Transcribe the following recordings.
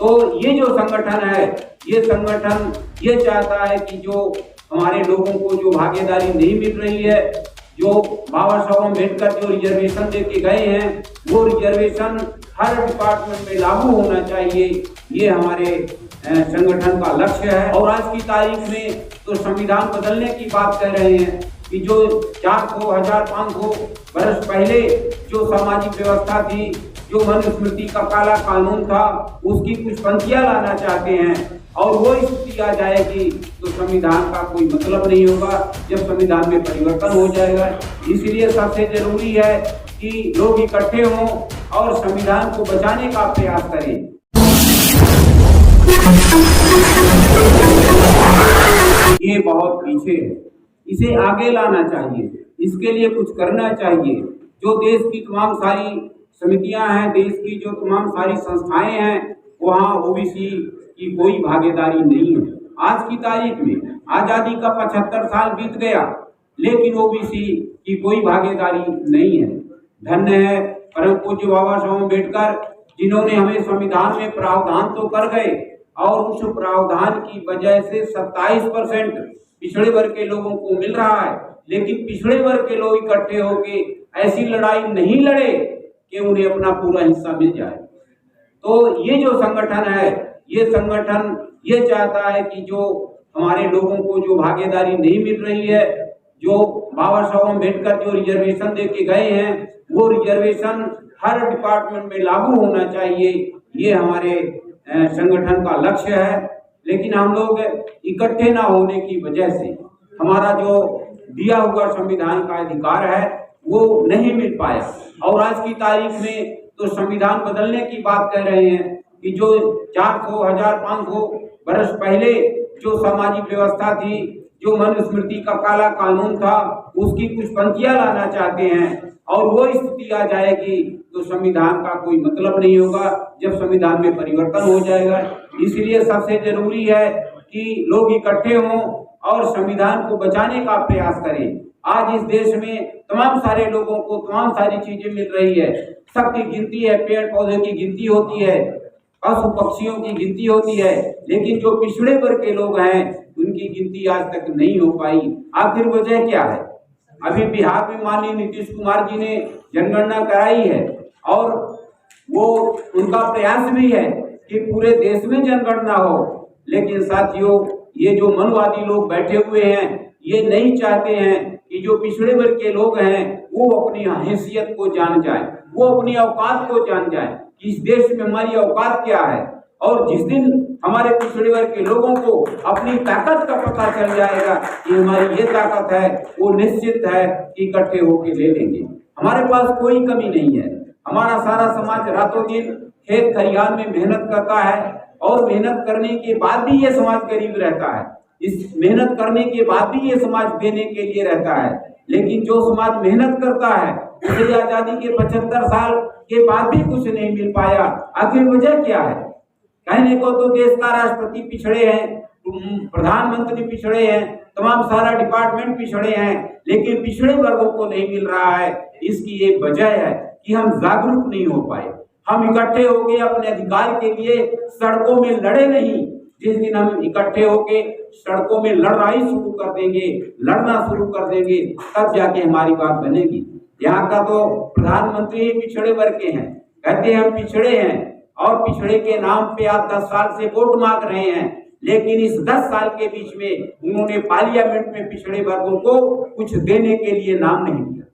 तो ये जो संगठन है, ये संगठन ये चाहता है कि जो हमारे लोगों को जो भागीदारी नहीं मिल रही है, जो बाबा साहब अम्बेडकर जो रिजर्वेशन दे के गए हैं, वो रिजर्वेशन हर डिपार्टमेंट में लागू होना चाहिए। ये हमारे संगठन का लक्ष्य है। और आज की तारीख में तो संविधान बदलने की बात कह रहे हैं कि जो 400, 1500 वर्ष पहले जो सामाजिक व्यवस्था थी, जो मनुस्मृति का काला कानून था, उसकी कुछ पंक्तियां लाना चाहते हैं और वो स्थिति आ जाएगी तो संविधान का कोई मतलब नहीं होगा, जब संविधान में परिवर्तन हो जाएगा। इसलिए सबसे जरूरी है कि लोग इकट्ठे हों और संविधान को बचाने का प्रयास करें। ये बहुत पीछे है, इसे आगे लाना चाहिए, इसके लिए कुछ करना चाहिए। जो देश की तमाम सारी समितियां हैं, देश की जो तमाम सारी संस्थाएं हैं, वहाँ ओबीसी की कोई भागीदारी नहीं है। आज की तारीख में आजादी का 75 साल बीत गया, लेकिन ओबीसी की कोई भागीदारी नहीं है। धन्य है परम पूज्य बाबा साहब अम्बेडकर, जिन्होंने हमें संविधान में प्रावधान तो कर गए और उस प्रावधान की वजह से 27% पिछड़े वर्ग के लोगों को मिल रहा है, लेकिन पिछड़े वर्ग के लोग इकट्ठे होके ऐसी लड़ाई नहीं लड़े कि उन्हें अपना पूरा हिस्सा मिल जाए। तो ये जो संगठन है, ये संगठन ये चाहता है कि जो हमारे लोगों को जो भागीदारी नहीं मिल रही है, जो बाबा साहब अम्बेडकर जो रिजर्वेशन दे के गए हैं, वो रिजर्वेशन हर डिपार्टमेंट में लागू होना चाहिए। ये हमारे संगठन का लक्ष्य है। लेकिन हम लोग इकट्ठे ना होने की वजह से हमारा जो दिया हुआ संविधान का अधिकार है वो नहीं मिल पाया। और आज की तारीख में तो संविधान बदलने की बात कह रहे हैं कि जो 400, 1500 वर्ष पहले जो सामाजिक व्यवस्था थी, जो मनुस्मृति का काला कानून था, उसकी कुछ पंक्तियां लाना चाहते हैं और वो स्थिति आ जाएगी तो संविधान का कोई मतलब नहीं होगा, जब संविधान में परिवर्तन हो जाएगा। इसलिए सबसे जरूरी है कि लोग इकट्ठे हों और संविधान को बचाने का प्रयास करें। आज इस देश में तमाम सारे लोगों को तमाम सारी चीजें मिल रही है, सबकी गिनती है, पेड़ पौधे की गिनती होती है, पशु पक्षियों की गिनती होती है, लेकिन जो पिछड़े वर्ग के लोग हैं उनकी गिनती आज तक नहीं हो पाई। आखिर वजह क्या है? अभी बिहार में माननीय नीतीश कुमार जी ने जनगणना कराई है और वो उनका प्रयास भी है कि पूरे देश में जनगणना हो, लेकिन साथियों ये जो मनवादी लोग बैठे हुए हैं, ये नहीं चाहते हैं कि जो पिछड़े वर्ग के लोग हैं वो अपनी हैसियत को जान जाए, वो अपनी औकात को जान जाए कि इस देश में हमारी औकात क्या है। और जिस दिन हमारे पिछड़े वर्ग के लोगों को अपनी ताकत का पता चल जाएगा कि हमारी ये ताकत है, वो निश्चित है कि इकट्ठे होकर ले लेंगे। हमारे पास कोई कमी नहीं है। हमारा सारा समाज रातों दिन खेत खलिहान में मेहनत करता है और मेहनत करने के बाद भी ये समाज गरीब रहता है। इस मेहनत करने के बाद भी ये समाज देने के लिए रहता है। लेकिन जो समाज मेहनत करता है उसे आजादी के 75 साल के बाद भी कुछ नहीं मिल पाया। आखिर वजह क्या है? कहने को तो देश का राष्ट्रपति पिछड़े हैं, प्रधानमंत्री पिछड़े हैं, तमाम सारा डिपार्टमेंट पिछड़े हैं, लेकिन पिछड़े वर्गों को नहीं मिल रहा है। इसकी एक वजह है कि हम जागरूक नहीं हो पाए। हम इकट्ठे हो गए अपने अधिकार के लिए सड़कों में लड़े नहीं। जिस दिन हम इकट्ठे होके सड़कों में लड़ाई शुरू कर देंगे, लड़ना शुरू कर देंगे, तब जाके हमारी बात बनेगी। यहाँ का तो प्रधानमंत्री ही पिछड़े वर्ग के हैं, कहते हैं हम पिछड़े हैं और पिछड़े के नाम पे आप 10 साल से वोट मांग रहे हैं, लेकिन इस 10 साल के बीच में उन्होंने पार्लियामेंट में पिछड़े वर्गों को कुछ देने के लिए नाम नहीं दिया।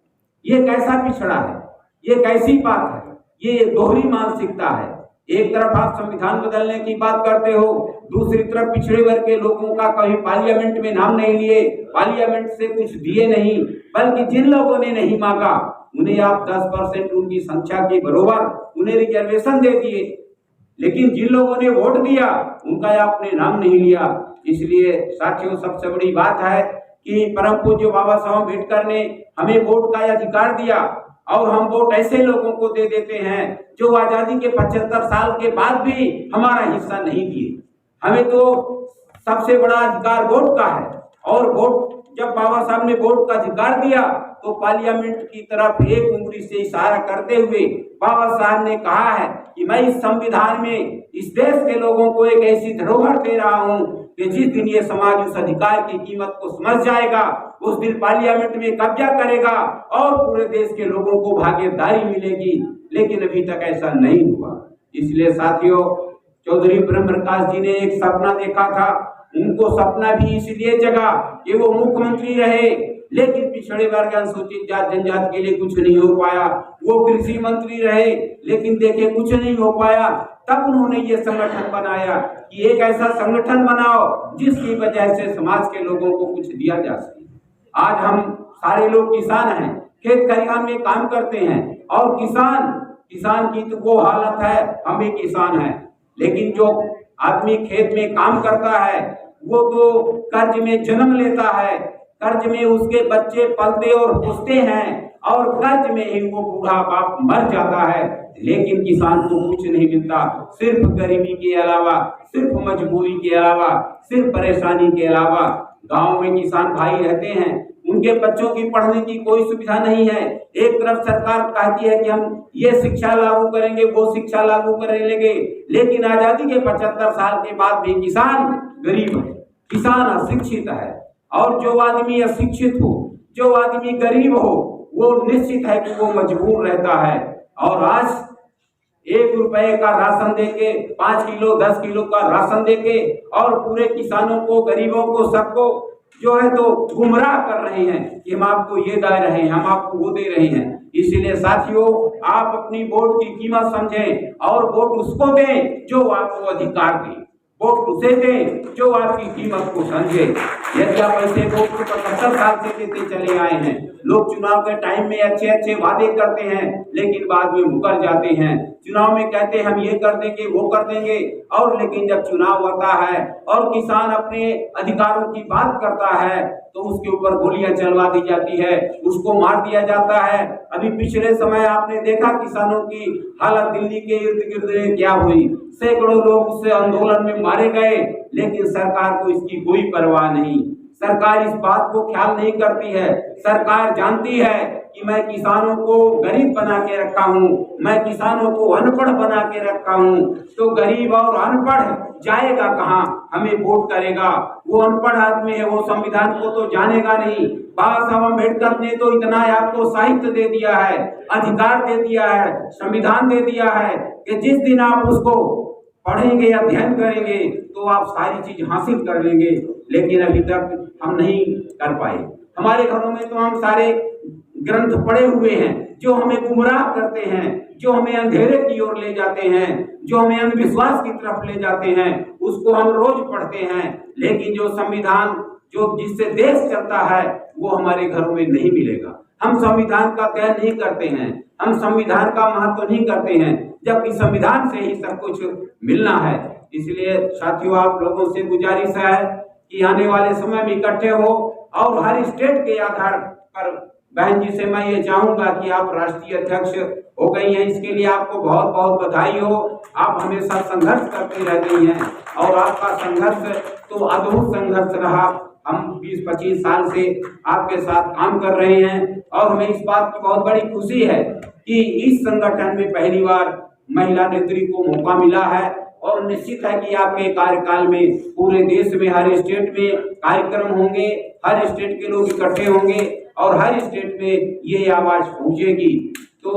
ये कैसा पिछड़ा है? ये कैसी बात है? ये दोहरी मानसिकता है। एक तरफ आप संविधान बदलने की बात करते हो, दूसरी तरफ पिछड़े वर्ग के लोगों का कहीं पार्लियामेंट में नाम नहीं लिए, पार्लियामेंट से कुछ दिए नहीं, बल्कि जिन लोगों ने नहीं मांगा उन्हें आप 10% उनकी संख्या के बराबर उन्हें रिजर्वेशन दे दिए। लेकिन जिन लोगों ने वोट दिया उनका आपने नाम नहीं लिया। इसलिए साथियों सबसे बड़ी बात है कि परम पूज्य बाबा साहब अम्बेडकर ने हमें वोट का अधिकार दिया और हम वोट ऐसे लोगों को दे देते हैं जो आजादी के 75 साल के बाद भी हमारा हिस्सा नहीं दिए। हमें तो सबसे बड़ा अधिकार वोट का है और वोट जब बाबा साहब ने वोट का अधिकार दिया तो पार्लियामेंट की तरफ एक उंगली से इशारा करते हुए बाबा साहब ने कहा है कि मैं इस संविधान में इस देश के लोगों को एक ऐसी धरोहर दे रहा हूं कि जिस दिन ये समाज उस अधिकार की कीमत को समझ जाएगा, उस दिन पार्लियामेंट में कब्जा करेगा और पूरे देश के लोगों को भागीदारी मिलेगी। लेकिन अभी तक ऐसा नहीं हुआ। इसलिए साथियों, चौधरी ब्रह्म प्रकाश जी ने एक सपना देखा था। उनको सपना भी इसलिए जगा कि वो मुख्यमंत्री रहे, लेकिन पिछड़े वर्ग अनुसूचित जाति जनजाति के लिए कुछ नहीं हो पाया। वो कृषि मंत्री रहे, लेकिन देखे कुछ नहीं हो पाया। तब उन्होंने ये संगठन बनाया कि एक ऐसा संगठन बनाओ जिसकी वजह से समाज के लोगों को कुछ दिया जा सके। आज हम सारे लोग किसान हैं, खेत खलिहान में काम करते हैं, और किसान की तो वो हालत है, हम भी किसान हैं, लेकिन जो आदमी खेत में काम करता है वो तो कर्ज में जन्म लेता है, कर्ज में उसके बच्चे पलते और पुसते हैं, और कर्ज में ही वो बूढ़ा बाप मर जाता है। लेकिन किसान को कुछ नहीं मिलता, सिर्फ गरीबी के अलावा, सिर्फ मजबूरी के अलावा, सिर्फ परेशानी के अलावा। गांव में किसान भाई रहते हैं, उनके बच्चों की पढ़ने की कोई सुविधा नहीं है। एक तरफ सरकार कहती है कि हम ये शिक्षा लागू करेंगे, वो शिक्षा लागू करेंगे, लेकिन आजादी के 75 साल के बाद भी किसान गरीब है, किसान अशिक्षित है। और जो आदमी अशिक्षित हो, जो आदमी गरीब हो, वो निश्चित है कि वो मजबूर रहता है। और आज 1 रुपए का राशन देके, 5 किलो 10 किलो का राशन देके, और पूरे किसानों को, गरीबों को, सबको जो है तो गुमराह कर रहे हैं कि हम आपको ये दे रहे हैं, हम आपको वो दे रहे हैं। इसलिए साथियों, आप अपनी वोट की कीमत समझें और वोट उसको दें जो आपको अधिकार दे। वोट उसे दें जो आपकी कीमत को समझे। यदि आप ऐसे वोट को 75 साल से देते चले आए हैं, लोग चुनाव के टाइम में अच्छे अच्छे वादे करते हैं, लेकिन बाद में मुकर जाते हैं। चुनाव में कहते हैं हम ये कर देंगे, वो कर देंगे, और लेकिन जब चुनाव होता है और किसान अपने अधिकारों की बात करता है तो उसके ऊपर गोलियां चलवा दी जाती है, उसको मार दिया जाता है। अभी पिछले समय आपने देखा किसानों की हालत दिल्ली के इर्द गिर्द क्या हुई, सैकड़ों लोग उस आंदोलन में मारे गए, लेकिन सरकार को इसकी कोई परवाह नहीं। सरकार इस बात को ख्याल नहीं करती है। सरकार जानती है कि मैं किसानों को गरीब बना के रखा हूँ, मैं किसानों को अनपढ़ बना के रखा हूँ, तो गरीब और अनपढ़ जाएगा कहाँ, हमें वोट करेगा। वो अनपढ़ आदमी है, वो संविधान को तो जानेगा नहीं। बाबा साहब अम्बेडकर ने तो इतना आपको साहित्य दे दिया है, अधिकार दे दिया है, संविधान दे दिया है कि जिस दिन आप उसको पढ़ेंगे, अध्ययन करेंगे, तो आप सारी चीज हासिल कर लेंगे। लेकिन अभी तक हम नहीं कर पाए। हमारे घरों में तो हम सारे ग्रंथ पढ़े हुए हैं जो हमें गुमराह करते हैं, जो हमें अंधेरे की ओर ले जाते हैं, जो हमें अंधविश्वास की तरफ ले जाते हैं, उसको हम रोज पढ़ते हैं। लेकिन जो संविधान, जो जिससे देश चलता है, वो हमारे घरों में नहीं मिलेगा। हम संविधान का अध्ययन नहीं करते हैं, हम संविधान का महत्व नहीं करते हैं, जबकि संविधान से ही सब कुछ मिलना है। इसलिए साथियों, आप लोगों से गुजारिश है कि आने वाले समय में इकट्ठे हो और हर स्टेट के आधार पर, बहन जी से मैं ये चाहूंगा कि आप राष्ट्रीय अध्यक्ष हो गई हैं, इसके लिए आपको बहुत बहुत बधाई हो। आप हमेशा संघर्ष करती रह गई हैं और आपका संघर्ष तो अद्भुत संघर्ष रहा। हम 20-25 साल से आपके साथ काम कर रहे हैं और हमें इस बात की बहुत बड़ी खुशी है कि इस संगठन में पहली बार महिला नेत्री को मौका मिला है। और निश्चित है कि आपके कार्यकाल में पूरे देश में हर स्टेट में कार्यक्रम होंगे, हर स्टेट के लोग इकट्ठे होंगे और हर स्टेट में ये आवाज पहुंचेगी, तो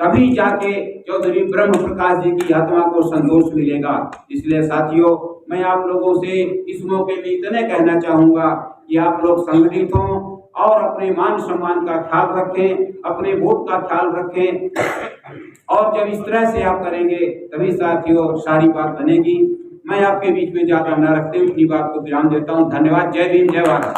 तभी जाके चौधरी ब्रह्म प्रकाश जी की आत्मा को संतोष मिलेगा। इसलिए साथियों, मैं आप लोगों से इस मौके में इतने कहना चाहूंगा कि आप लोग संगठित हों और अपने मान सम्मान का ख्याल रखें, अपने वोट का ख्याल रखें, और जब इस तरह से आप करेंगे तभी साथियों सारी बात बनेगी। मैं आपके बीच में ज्यादा न रखते हुए अपनी बात को विराम देता हूँ। धन्यवाद। जय भीम, जय भारत।